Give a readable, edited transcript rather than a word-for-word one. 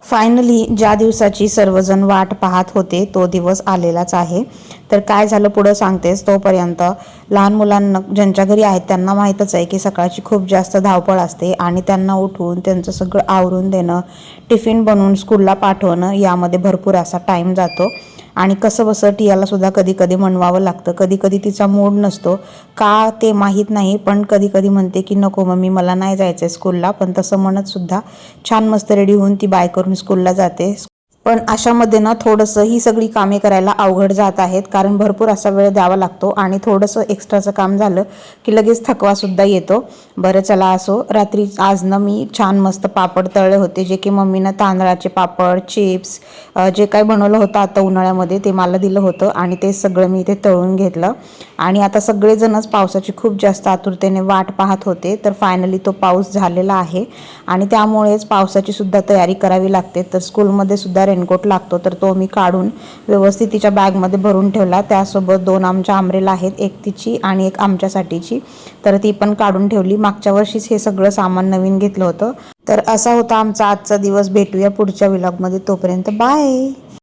Finally ज्या दिवसाची सर्वजण वाट पाहत होते तो दिवस आलेलाच आहे। तर काय झालं पुढं सांगतेस, तोपर्यंत लहान मुलांना ज्यांच्या घरी आहेत त्यांना माहीतच आहे की सकाळची खूप जास्त धावपळ असते आणि त्यांना उठवून त्यांचं सगळं आवरून देणं, टिफिन बनवून स्कूलला पाठवणं यामध्ये भरपूर असा टाईम जातो। आणि कसं बसं टियाला सुद्धा कधी कधी म्हणवावं लागतं, कधी कधी तिचा मूड नसतो का ते माहीत नाही, पण कधी कधी म्हणते की नको मम्मी मला नाही जायचं स्कूलला, पण तसं म्हणत सुद्धा छान मस्त रेडी होऊन ती बाय करून स्कूलला जाते। पण अशामध्ये ना थोडंसं ही सगळी कामे करायला अवघड जात आहेत, कारण भरपूर असा वेळ द्यावा लागतो आणि थोडंसं एक्स्ट्राचं काम झालं की लगेच थकवासुद्धा येतो। बरं चला असो, रात्री आज ना मी छान मस्त पापड तळले होते, जे की मम्मीनं तांदळाचे पापड, चिप्स जे काही बनवलं होतं आता उन्हाळ्यामध्ये ते मला दिलं होतं आणि ते सगळं मी इथे तळून घेतलं। आणि आता सगळेजणच पावसाची खूप जास्त आतुरतेने वाट पाहत होते, तर फायनली तो पाऊस झालेला आहे आणि त्यामुळेच पावसाची सुद्धा तयारी करावी लागते। तर स्कूलमध्ये सुद्धा रेनकोट लागतो, तर तो मी काढून व्यवस्थित तिच्या बॅगमध्ये भरून ठेवला। त्यासोबत 2 आमच्या आंब्रेला आहेत, एक तिची आणि एक आमच्यासाठीची, तर ती पण काढून ठेवली। मागच्या वर्षीच हे सगळं सामान नवीन घेतलं होतं। तर असा होता आमचा आजचा दिवस। भेटूया पुढच्या व्लॉगमध्ये, तोपर्यंत बाय।